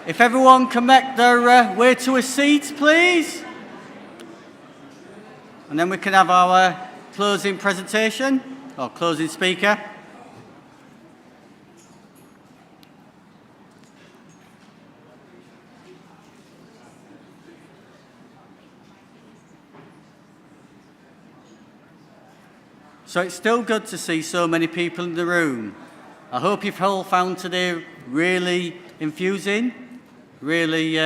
If everyone can make their way to a seat, please. And then we can have our closing presentation, or closing speaker. So it's still good to see so many people in the room. I hope you've all found today really infusing, really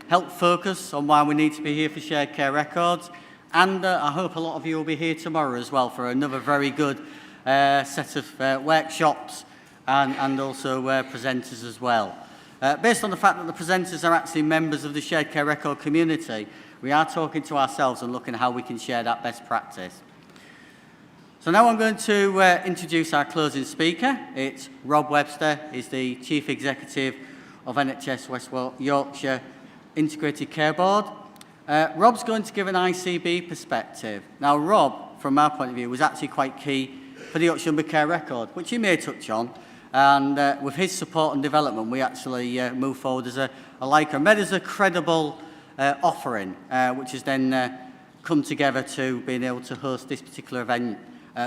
helped focus on why we need to be here for Shared Care Records. And I hope a lot of you will be here tomorrow as well for another very good set of workshops and also presenters as well. Based on the fact that the presenters are actually members of the Shared Care Record community, we are talking to ourselves and looking at how we can share that best practice. So now I'm going to introduce our closing speaker. It's Rob Webster. He's the Chief Executive of NHS West Yorkshire Integrated Care Board. Rob's going to give an ICB perspective. Now, Rob, from our point of view, was actually quite key for the Yorkshire Care Record, which he may touch on. And with his support and development, we actually move forward as a like and made as a credible offering, which has then come together to being able to host this particular event.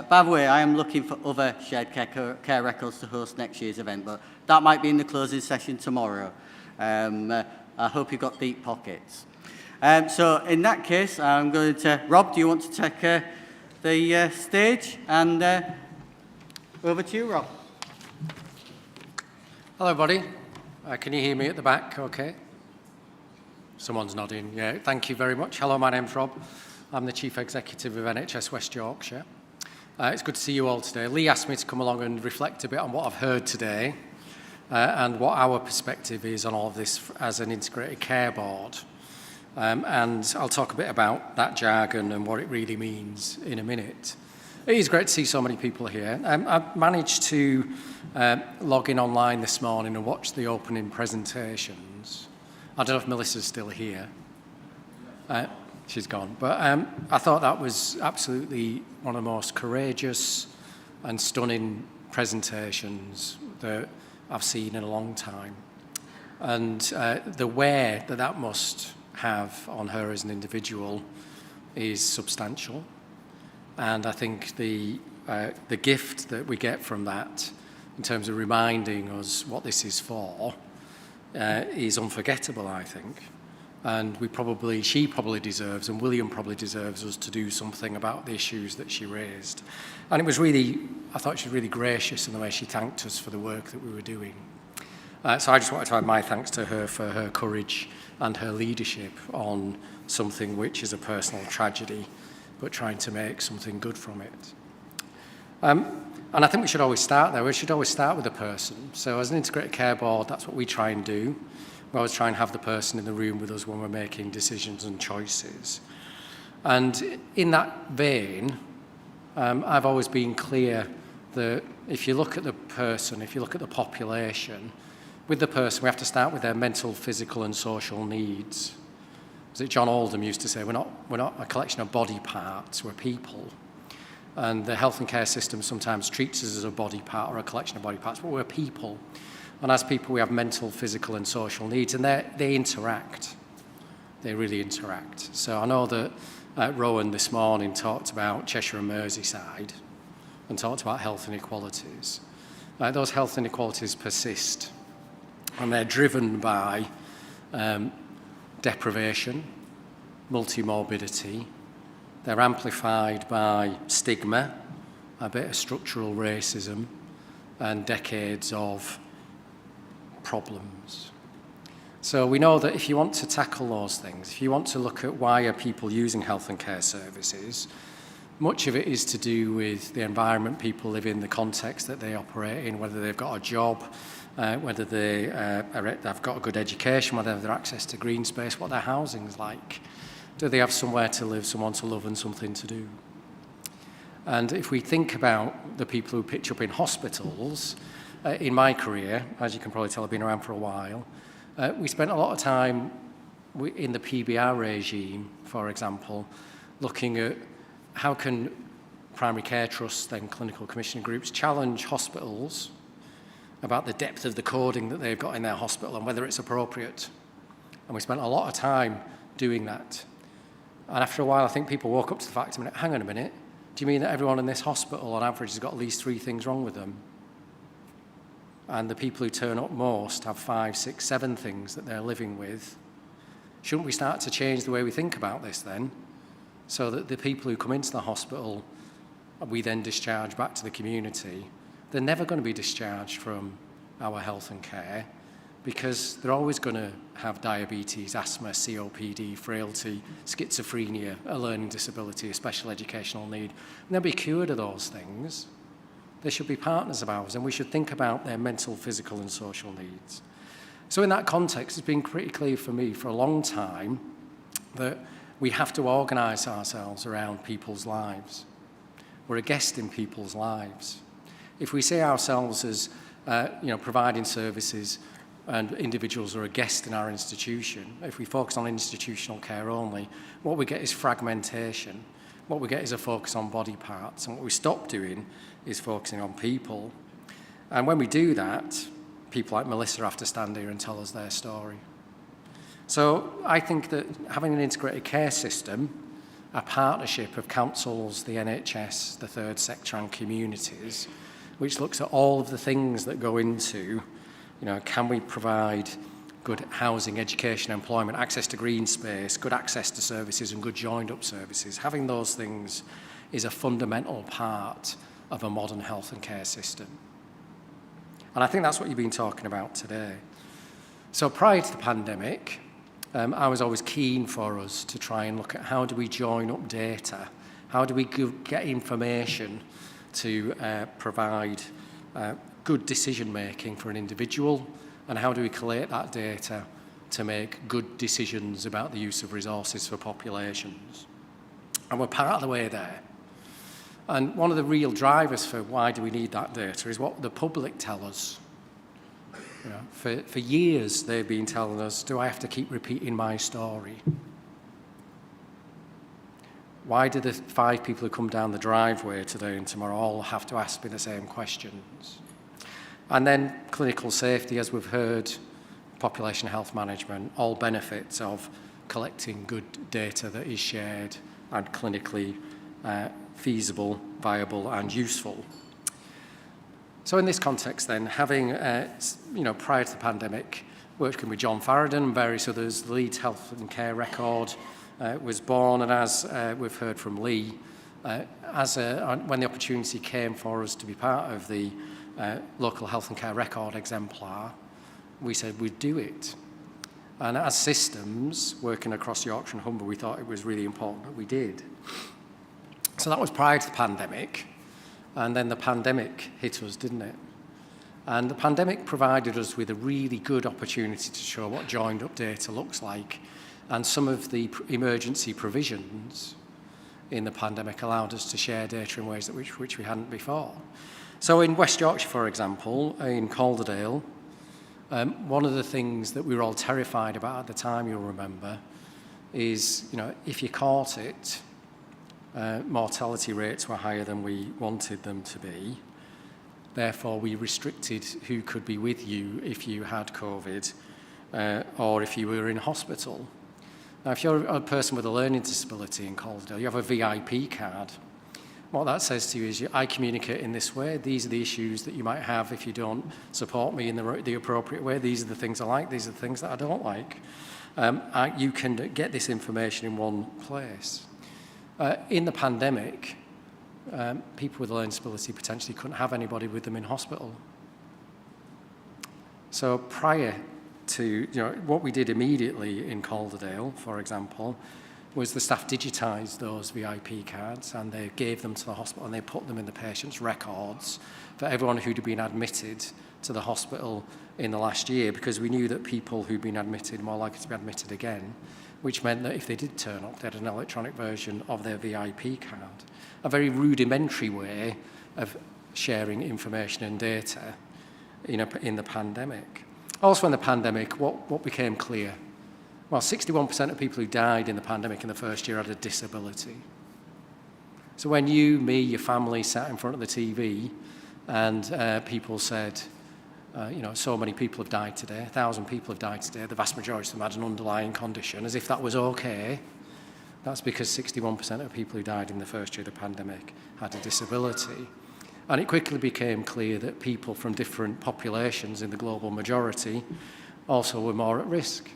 By the way, I am looking for other Shared Care Records to host next year's event, but that might be in the closing session tomorrow. I hope you've got deep pockets. So in that case, I'm going to... Rob, do you want to take the stage? And over to you, Rob. Hello, everybody. Can you hear me at the back okay? Someone's nodding. Yeah, thank you very much. Hello, my name's Rob. I'm the Chief Executive of NHS West Yorkshire. It's good to see you all today. Lee asked me to come along and reflect a bit on what I've heard today and what our perspective is on all of this as an integrated care board. And I'll talk a bit about that jargon and what it really means in a minute. It is great to see so many people here. I've managed to log in online this morning and watch the opening presentations. I don't know if Melissa's still here. She's gone. But I thought that was absolutely one of the most courageous and stunning presentations that I've seen in a long time. And the wear that that must have on her as an individual is substantial. And I think the gift that we get from that, in terms of reminding us what this is for, is unforgettable, I think. And she probably deserves, and William probably deserves us to do something about the issues that she raised. And it was really, I thought she was really gracious in the way she thanked us for the work that we were doing. So I just wanted to add my thanks to her for her courage and her leadership on something which is a personal tragedy, but trying to make something good from it. And I think we should always start there. We should always start with a person. So as an integrated care board, that's what we try and do. We always try and have the person in the room with us when we're making decisions and choices. And in that vein, I've always been clear that if you look at the person, if you look at the population, with the person, we have to start with their mental, physical and social needs. As John Oldham used to say, we're not a collection of body parts, we're people. And the health and care system sometimes treats us as a body part or a collection of body parts, but we're people. And as people, we have mental, physical and social needs, and they interact. They really interact. So I know that Rowan this morning talked about Cheshire and Merseyside and talked about health inequalities. Those health inequalities persist, and they're driven by deprivation, multimorbidity. They're amplified by stigma, a bit of structural racism, and decades of problems. So we know that if you want to tackle those things, if you want to look at why are people using health and care services, much of it is to do with the environment people live in, the context that they operate in, whether they've got a job, whether they've got a good education, whether they have access to green space, what their housing's like. Do they have somewhere to live, someone to love and something to do? And if we think about the people who pitch up in hospitals, in my career, as you can probably tell, I've been around for a while, we spent a lot of time in the PBR regime, for example, looking at how can primary care trusts, then clinical commissioning groups, challenge hospitals about the depth of the coding that they've got in their hospital and whether it's appropriate. And we spent a lot of time doing that. And after a while, I think people woke up to the fact, hang on a minute, do you mean that everyone in this hospital on average has got at least 3 things wrong with them? And the people who turn up most have 5, 6, 7 things that they're living with. Shouldn't we start to change the way we think about this then? So that the people who come into the hospital, we then discharge back to the community, they're never going to be discharged from our health and care because they're always going to have diabetes, asthma, COPD, frailty, schizophrenia, a learning disability, a special educational need. And they'll be cured of those things. They should be partners of ours, and we should think about their mental, physical, and social needs. So in that context, it's been pretty clear for me for a long time that we have to organise ourselves around people's lives. We're a guest in people's lives. If we see ourselves as providing services and individuals are a guest in our institution, if we focus on institutional care only, what we get is fragmentation. What we get is a focus on body parts, and what we stop doing is focusing on people. And when we do that, people like Melissa have to stand here and tell us their story. So I think that having an integrated care system, a partnership of councils, the NHS, the third sector and communities, which looks at all of the things that go into, can we provide good housing, education, employment, access to green space, good access to services and good joined-up services. Having those things is a fundamental part of a modern health and care system. And I think that's what you've been talking about today. So prior to the pandemic, I was always keen for us to try and look at how do we join up data, how do we get information to provide good decision-making for an individual, and how do we collate that data to make good decisions about the use of resources for populations. And we're part of the way there. And one of the real drivers for why do we need that data is what the public tell us. For years, they've been telling us, do I have to keep repeating my story? Why do the 5 people who come down the driveway today and tomorrow all have to ask me the same questions? And then clinical safety, as we've heard, population health management, all benefits of collecting good data that is shared and clinically feasible, viable and useful. So in this context then, having, prior to the pandemic, working with John Farradon and various others, the Leeds Health and Care Record was born, and as we've heard from Lee, when the opportunity came for us to be part of the local health and care record exemplar, we said we'd do it. And as systems working across Yorkshire and Humber, we thought it was really important that we did. So that was prior to the pandemic, and then the pandemic hit us, didn't it? And the pandemic provided us with a really good opportunity to show what joined up data looks like, and some of the emergency provisions in the pandemic allowed us to share data in ways that which we hadn't before. So in West Yorkshire, for example, in Calderdale, one of the things that we were all terrified about at the time, you'll remember, is, if you caught it, mortality rates were higher than we wanted them to be. Therefore, we restricted who could be with you if you had COVID or if you were in hospital. Now, if you're a person with a learning disability in Calderdale, you have a VIP card. What that says to you is, I communicate in this way. These are the issues that you might have if you don't support me in the appropriate way. These are the things I like. These are the things that I don't like. You can get this information in one place. In the pandemic, people with a learning disability potentially couldn't have anybody with them in hospital. So prior to, what we did immediately in Calderdale, for example, was the staff digitised those VIP cards and they gave them to the hospital and they put them in the patient's records for everyone who'd been admitted to the hospital in the last year, because we knew that people who'd been admitted were more likely to be admitted again, which meant that if they did turn up, they had an electronic version of their VIP card. A very rudimentary way of sharing information and data in the pandemic. Also in the pandemic, what became clear? Well, 61% of people who died in the pandemic in the first year had a disability. So when you, me, your family sat in front of the TV and people said, So many people have died today, 1,000 people have died today, the vast majority of them had an underlying condition, as if that was okay. That's because 61% of people who died in the first year of the pandemic had a disability. And it quickly became clear that people from different populations in the global majority also were more at risk.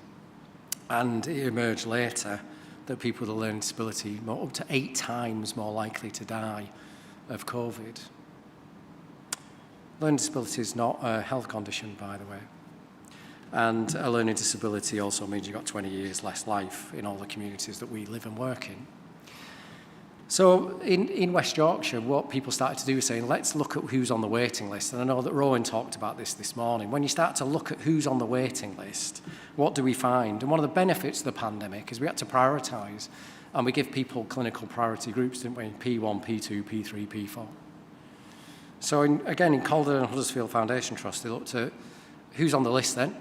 And it emerged later that people with a learning disability were up to 8 times more likely to die of COVID. Learning disability is not a health condition, by the way. And a learning disability also means you've got 20 years less life in all the communities that we live and work in. So in West Yorkshire, what people started to do is saying, let's look at who's on the waiting list. And I know that Rowan talked about this morning. When you start to look at who's on the waiting list, what do we find? And one of the benefits of the pandemic is we had to prioritise, and we give people clinical priority groups, didn't we? P1, P2, P3, P4. So again, in Calder and Huddersfield Foundation Trust, they looked at who's on the list then,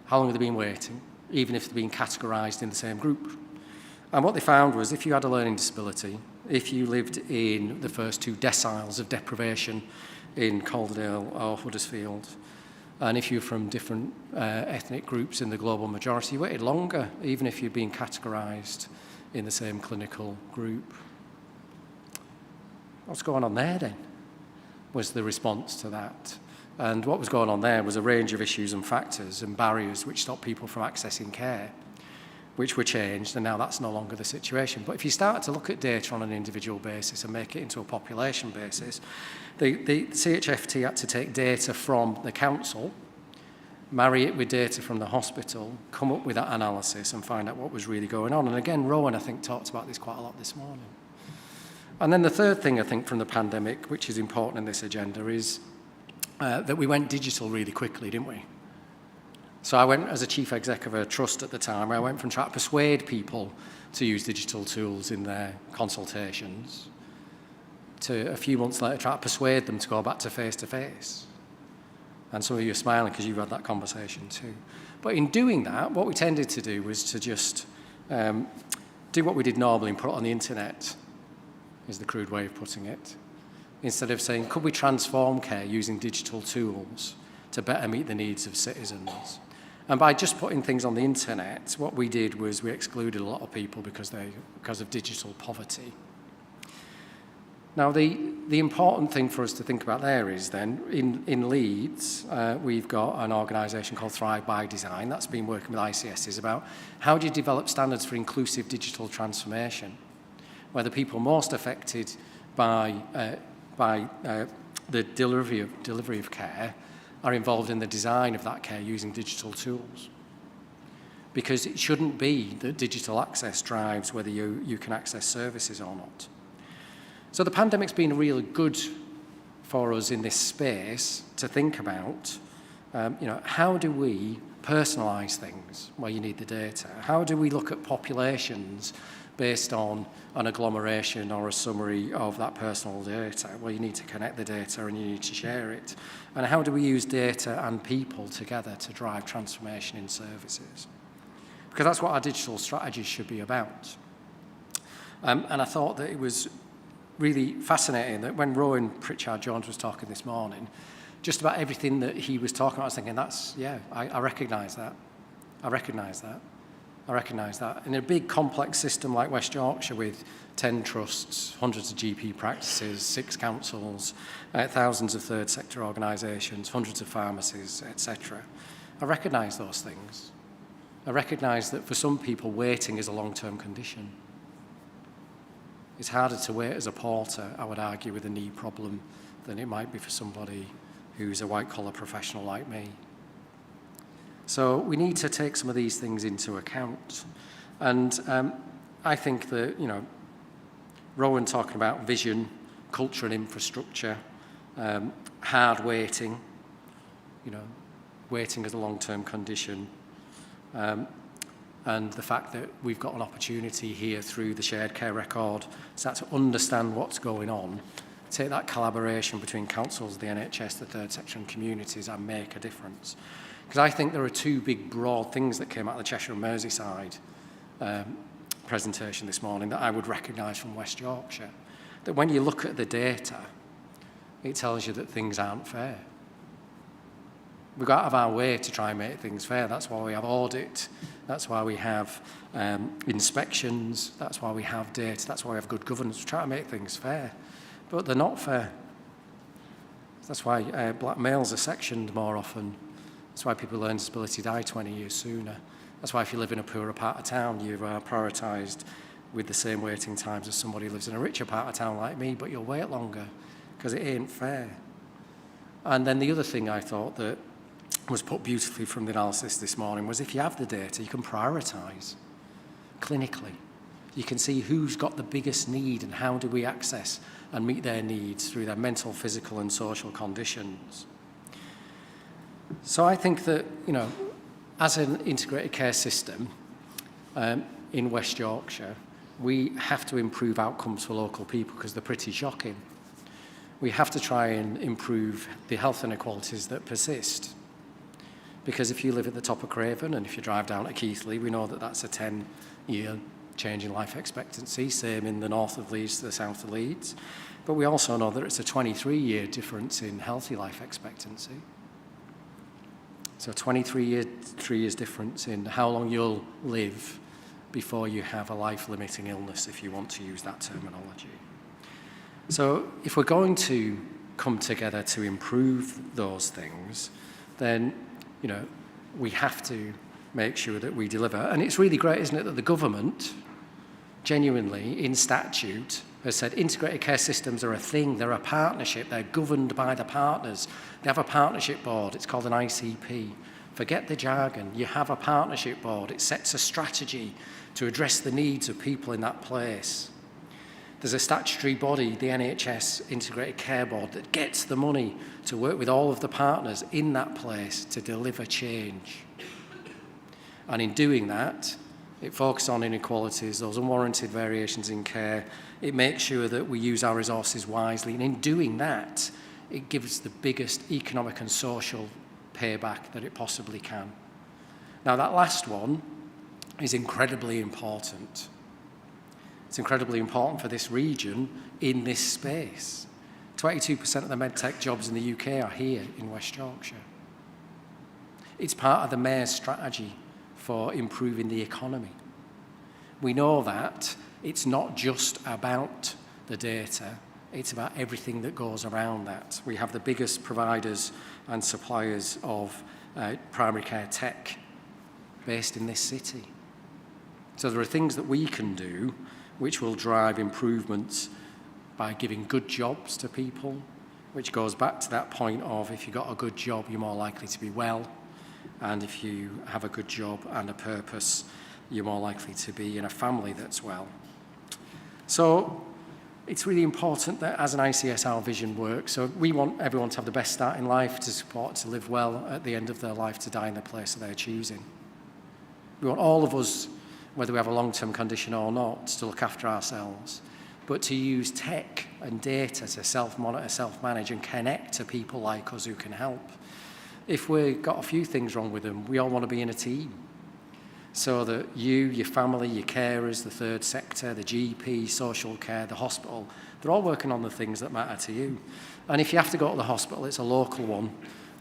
how long have they been waiting, even if they've been categorised in the same group. And what they found was if you had a learning disability, if you lived in the first 2 deciles of deprivation in Calderdale or Huddersfield, and if you're from different ethnic groups in the global majority, you waited longer, even if you'd been categorised in the same clinical group. What's going on there then? Was the response to that. And what was going on there was a range of issues and factors and barriers which stopped people from accessing care, which were changed, and now that's no longer the situation. But if you start to look at data on an individual basis and make it into a population basis, the CHFT had to take data from the council, marry it with data from the hospital, come up with that analysis and find out what was really going on. And again, Rowan, I think, talked about this quite a lot this morning. And then the third thing, I think, from the pandemic, which is important in this agenda, is that we went digital really quickly, didn't we? So I went, as a chief exec of a trust at the time, I went from trying to persuade people to use digital tools in their consultations to a few months later try to persuade them to go back to face-to-face. And some of you are smiling because you've had that conversation too. But in doing that, what we tended to do was to just do what we did normally and put it on the internet, is the crude way of putting it. Instead of saying, could we transform care using digital tools to better meet the needs of citizens? And by just putting things on the internet, what we did was we excluded a lot of people because of digital poverty. Now, the important thing for us to think about there is then, in Leeds, we've got an organisation called Thrive by Design that's been working with ICSs about how do you develop standards for inclusive digital transformation, where the people most affected by the delivery of care are involved in the design of that care using digital tools. Because it shouldn't be that digital access drives whether you can access services or not. So the pandemic's been really good for us in this space to think about, how do we personalise things where you need the data? How do we look at populations based on an agglomeration or a summary of that personal data? Well, you need to connect the data and you need to share it. And how do we use data and people together to drive transformation in services? Because that's what our digital strategies should be about. And I thought that it was really fascinating that when Rowan Pritchard-Jones was talking this morning, just about everything that he was talking about, I was thinking, I recognise that. I recognise that. I recognise that. In a big complex system like West Yorkshire with 10 trusts, hundreds of GP practices, 6 councils, thousands of third sector organisations, hundreds of pharmacies, etc. I recognise those things. I recognise that for some people waiting is a long-term condition. It's harder to wait as a porter, I would argue, with a knee problem than it might be for somebody who's a white-collar professional like me. So we need to take some of these things into account. And I think that, Rowan talking about vision, culture and infrastructure, hard waiting, waiting as a long-term condition, and the fact that we've got an opportunity here through the shared care record to start to understand what's going on, take that collaboration between councils, the NHS, the third sector and communities and make a difference. Because I think there are 2 big broad things that came out of the Cheshire and Merseyside presentation this morning that I would recognise from West Yorkshire. That when you look at the data, it tells you that things aren't fair. We've got out of our way to try and make things fair. That's why we have audit. That's why we have inspections. That's why we have data. That's why we have good governance. We try to make things fair. But they're not fair. That's why black males are sectioned more often. That's why people with learning disability die 20 years sooner. That's why if you live in a poorer part of town, you are prioritised with the same waiting times as somebody who lives in a richer part of town like me, but you'll wait longer because it ain't fair. And then the other thing I thought that was put beautifully from the analysis this morning was if you have the data, you can prioritise clinically. You can see who's got the biggest need and how do we access and meet their needs through their mental, physical and social conditions. So I think that, as an integrated care system in West Yorkshire, we have to improve outcomes for local people because they're pretty shocking. We have to try and improve the health inequalities that persist. Because if you live at the top of Craven and if you drive down to Keighley, we know that that's a 10-year change in life expectancy, same in the north of Leeds to the south of Leeds. But we also know that it's a 23-year difference in healthy life expectancy. So 23 years difference in how long you'll live before you have a life-limiting illness, if you want to use that terminology. So if we're going to come together to improve those things, then, we have to make sure that we deliver. And it's really great, isn't it, that the government, genuinely, in statute, has said integrated care systems are a thing, they're a partnership, they're governed by the partners. They have a partnership board, it's called an ICB. Forget the jargon, you have a partnership board. It sets a strategy to address the needs of people in that place. There's a statutory body, the NHS Integrated Care Board, that gets the money to work with all of the partners in that place to deliver change. And in doing that, it focuses on inequalities, those unwarranted variations in care. It makes sure that we use our resources wisely. And in doing that, it gives the biggest economic and social payback that it possibly can. Now, that last one is incredibly important. It's incredibly important for this region in this space. 22% of the medtech jobs in the UK are here in West Yorkshire. It's part of the Mayor's strategy for improving the economy. We know that it's not just about the data, it's about everything that goes around that. We have the biggest providers and suppliers of primary care tech based in this city. So there are things that we can do which will drive improvements by giving good jobs to people, which goes back to that point of if you've got a good job, you're more likely to be well. And if you have a good job and a purpose, you're more likely to be in a family that's well. So it's really important that as an ICS, our vision works. So we want everyone to have the best start in life, to support, to live well at the end of their life, to die in the place of their choosing. We want all of us, whether we have a long-term condition or not, to look after ourselves, but to use tech and data to self-monitor, self-manage and connect to people like us who can help. If we've got a few things wrong with them, we all want to be in a team. So that you, your family, your carers, the third sector, the GP, social care, the hospital, they're all working on the things that matter to you. And if you have to go to the hospital, it's a local one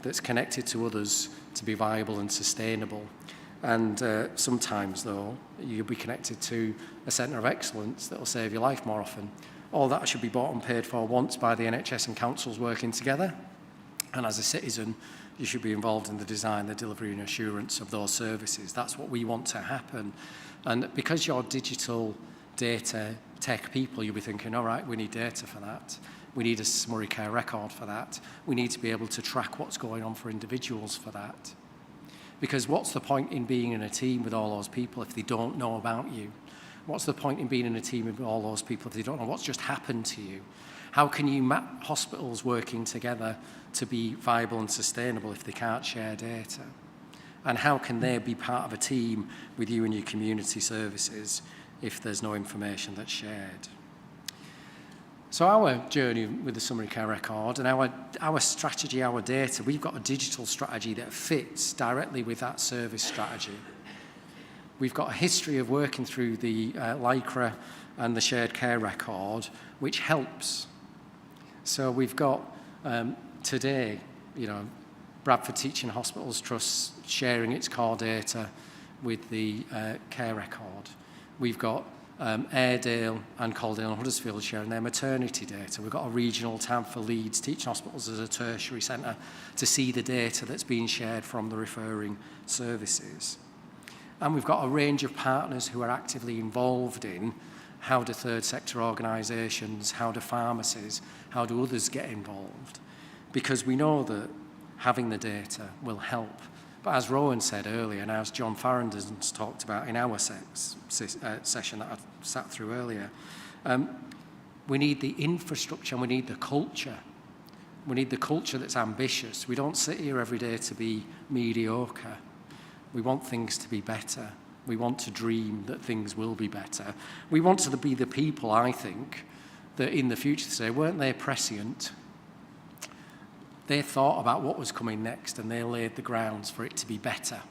that's connected to others to be viable and sustainable. And sometimes, though, you'll be connected to a centre of excellence that will save your life more often. All that should be bought and paid for once by the NHS and councils working together. And as a citizen, you should be involved in the design, the delivery and assurance of those services. That's what we want to happen. And because you're digital data tech people, you'll be thinking, all right, we need data for that. We need a summary care record for that. We need to be able to track what's going on for individuals for that. Because what's the point in being in a team with all those people if they don't know about you? What's the point in being in a team with all those people if they don't know what's just happened to you? How can you map hospitals working together to be viable and sustainable if they can't share data? And how can they be part of a team with you and your community services if there's no information that's shared? So our journey with the summary care record and our strategy, our data, we've got a digital strategy that fits directly with that service strategy. We've got a history of working through the LICRA and the shared care record, which helps. So we've got today, Bradford Teaching Hospitals Trust sharing its core data with the care record. We've got Airedale and Caldale and Huddersfield sharing their maternity data. We've got a regional tab for Leeds Teaching Hospitals as a tertiary centre to see the data that's being shared from the referring services. And we've got a range of partners who are actively involved in how do third sector organisations, how do pharmacies, how do others get involved? Because we know that having the data will help. But as Rowan said earlier, and as John Farrenden's talked about in our session that I sat through earlier, we need the infrastructure and we need the culture. We need the culture that's ambitious. We don't sit here every day to be mediocre. We want things to be better. We want to dream that things will be better. We want to be the people, I think, that in the future say, weren't they prescient? They thought about what was coming next and they laid the grounds for it to be better.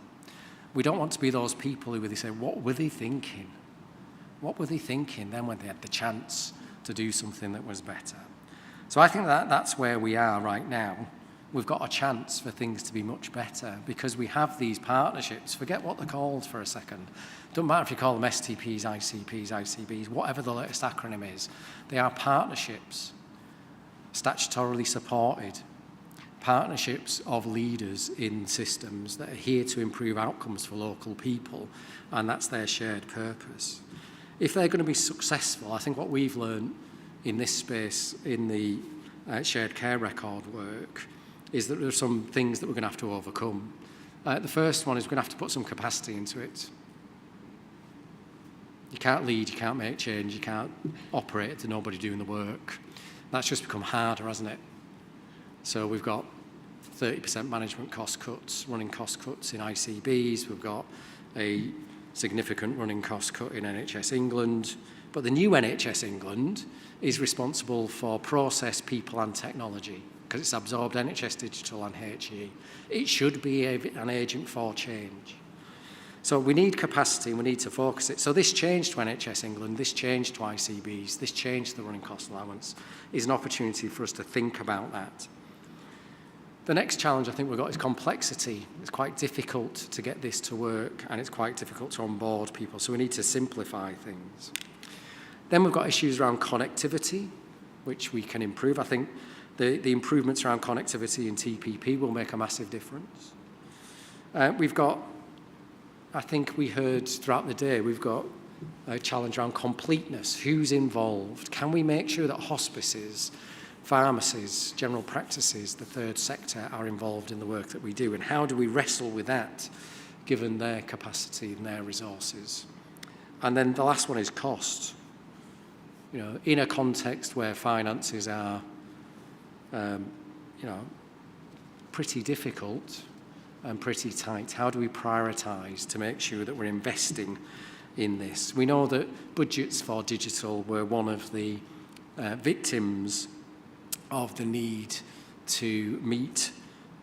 We don't want to be those people who they say, what were they thinking? What were they thinking then when they had the chance to do something that was better? So I think that's where we are right now. We've got a chance for things to be much better because we have these partnerships. Forget what they're called for a second. Don't matter if you call them STPs, ICPs, ICBs, whatever the latest acronym is. They are partnerships, statutorily supported, partnerships of leaders in systems that are here to improve outcomes for local people, and that's their shared purpose. If they're going to be successful, I think what we've learned in this space, in the shared care record work, is that there are some things that we're going to have to overcome. The first one is we're going to have to put some capacity into it. You can't lead, you can't make change, you can't operate to nobody doing the work. That's just become harder, hasn't it? So we've got 30% management cost cuts, running cost cuts in ICBs. We've got a significant running cost cut in NHS England. But the new NHS England is responsible for process, people and technology because it's absorbed NHS Digital and HE. It should be an agent for change. So we need capacity and we need to focus it. So this change to NHS England, this change to ICBs, this change to the running cost allowance is an opportunity for us to think about that. The next challenge I think we've got is complexity. It's quite difficult to get this to work and it's quite difficult to onboard people, so we need to simplify things. Then we've got issues around connectivity, which we can improve. I think the improvements around connectivity in TPP will make a massive difference. We've got, I think we heard throughout the day, we've got a challenge around completeness. Who's involved? Can we make sure that hospices, pharmacies, general practices, the third sector are involved in the work that we do? And how do we wrestle with that, given their capacity and their resources? And then the last one is cost. You know, in a context where finances are, pretty difficult and pretty tight, how do we prioritise to make sure that we're investing in this? We know that budgets for digital were one of the victims of the need to meet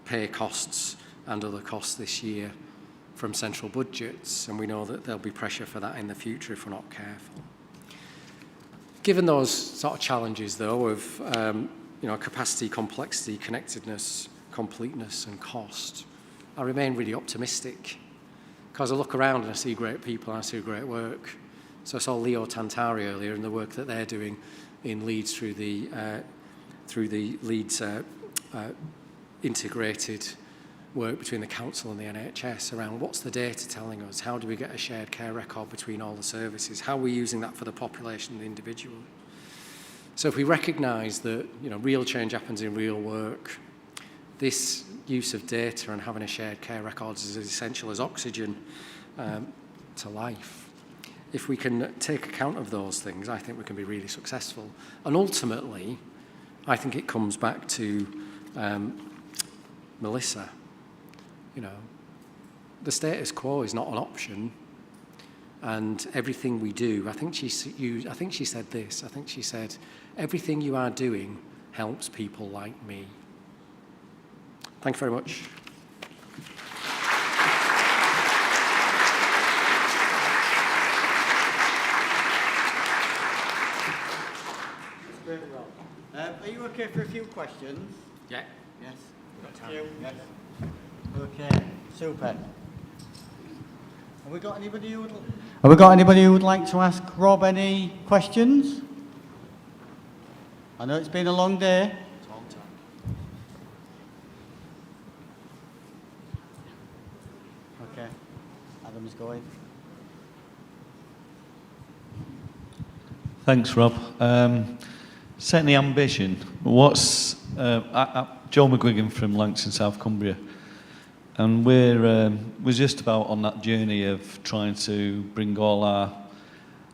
pay costs and other costs this year from central budgets, and we know that there'll be pressure for that in the future if we're not careful. Given those sort of challenges, though, of capacity, complexity, connectedness, completeness and cost, I remain really optimistic because I look around and I see great people and I see great work. So I saw Leo Tantari earlier and the work that they're doing in Leeds through the Leeds integrated work between the council and the NHS around what's the data telling us, how do we get a shared care record between all the services, how are we using that for the population and the individual. So if we recognise that real change happens in real work, this use of data and having a shared care record is as essential as oxygen to life. If we can take account of those things, I think we can be really successful. And ultimately, I think it comes back to Melissa. The status quo is not an option, and everything we do, I think she said this. I think she said, everything you are doing helps people like me. Thank you very much. Very well. Are you okay for a few questions? Yeah. Yes. Yes. Okay, super. Have we got anybody who would like to ask Rob any questions? I know it's been a long day. Okay, Adam's going. Thanks, Rob. Setting the ambition. What's Joe McGuigan from Lancashire, South Cumbria, and we're just about on that journey of trying to bring all our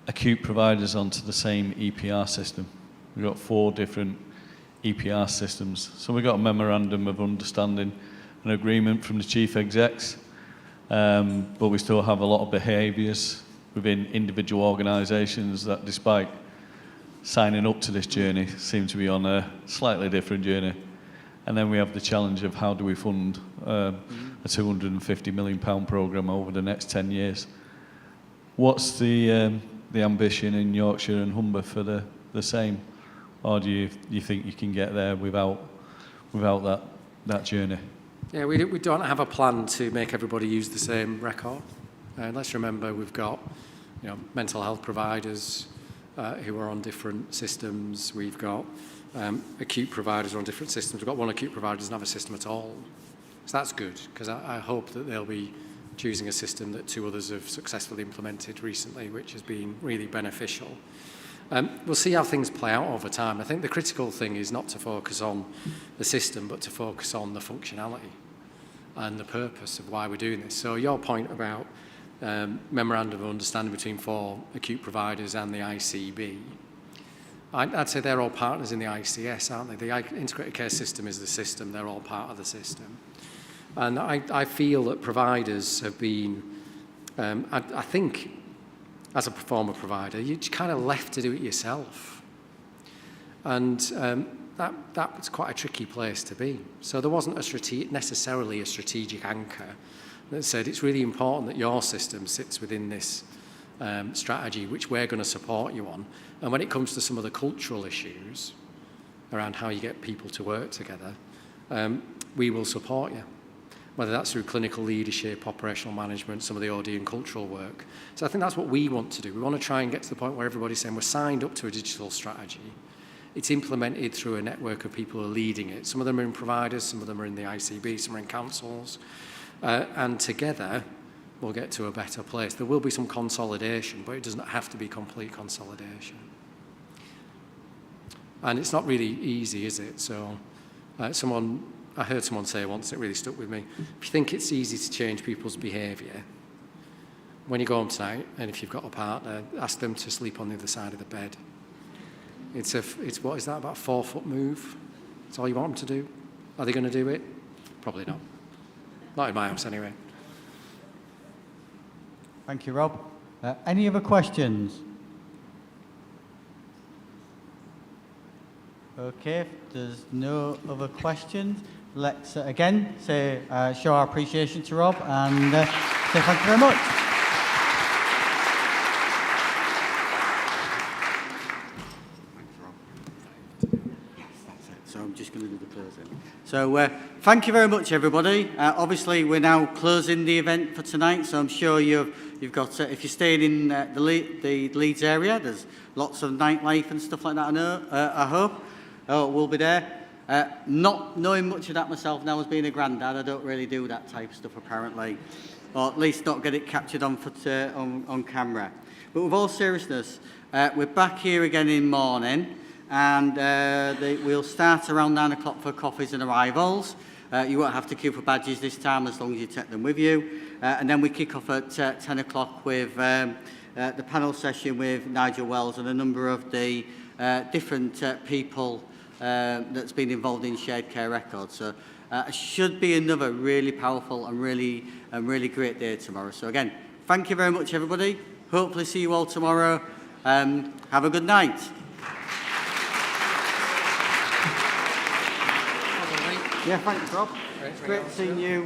acute providers onto the same EPR system. We've got 4 different EPR systems, so we've got a memorandum of understanding, an agreement from the chief execs, but we still have a lot of behaviours within individual organisations that, despite signing up to this journey, seem to be on a slightly different journey. And then we have the challenge of how do we fund a £250 million programme over the next 10 years. What's the ambition in Yorkshire and Humber for the same? Or do you think you can get there without that journey? Yeah, we don't have a plan to make everybody use the same record. Let's remember we've got mental health providers who are on different systems. We've got acute providers who are on different systems. We've got one acute provider who doesn't have a system at all. So that's good, because I hope that they'll be choosing a system that 2 others have successfully implemented recently, which has been really beneficial. We'll see how things play out over time. I think the critical thing is not to focus on the system, but to focus on the functionality and the purpose of why we're doing this. So your point about memorandum of understanding between 4 acute providers and the ICB, I'd say they're all partners in the ICS, aren't they? The integrated care system is the system. They're all part of the system. And I feel that providers have been, I think, as a former provider, you're kind of left to do it yourself. And that's quite a tricky place to be. So there wasn't necessarily a strategic anchor that said it's really important that your system sits within this strategy, which we're going to support you on. And when it comes to some of the cultural issues around how you get people to work together, we will support you, whether that's through clinical leadership, operational management, some of the OD and cultural work. So I think that's what we want to do. We want to try and get to the point where everybody's saying we're signed up to a digital strategy. It's implemented through a network of people who are leading it. Some of them are in providers, some of them are in the ICB, some are in councils. And together, we'll get to a better place. There will be some consolidation, but it doesn't have to be complete consolidation. And it's not really easy, is it? So I heard someone say once, it really stuck with me, if you think it's easy to change people's behaviour, when you go home tonight, and if you've got a partner, ask them to sleep on the other side of the bed. It's what is that, about a 4-foot move? That's all you want them to do? Are they going to do it? Probably not. Not in my house, anyway. Thank you, Rob. Any other questions? Okay, if there's no other questions, let's again show our appreciation to Rob and say thank you very much. So I'm just going to do the closing. So thank you very much, everybody. Obviously, we're now closing the event for tonight, so I'm sure you've got, if you're staying in the Leeds area, there's lots of nightlife and stuff like that, I hope. We'll be there. Not knowing much of that myself now as being a granddad, I don't really do that type of stuff apparently, or at least not get it captured on camera. But with all seriousness, we're back here again in the morning, and we'll start around 9 o'clock for coffees and arrivals. You won't have to queue for badges this time as long as you take them with you. And then we kick off at 10 o'clock with the panel session with Nigel Wells and a number of the different people that's been involved in shared care records. So it should be another really powerful and really great day tomorrow. So again, thank you very much, everybody. Hopefully see you all tomorrow. Have a good night. Yeah, thanks, Rob. It's great seeing you.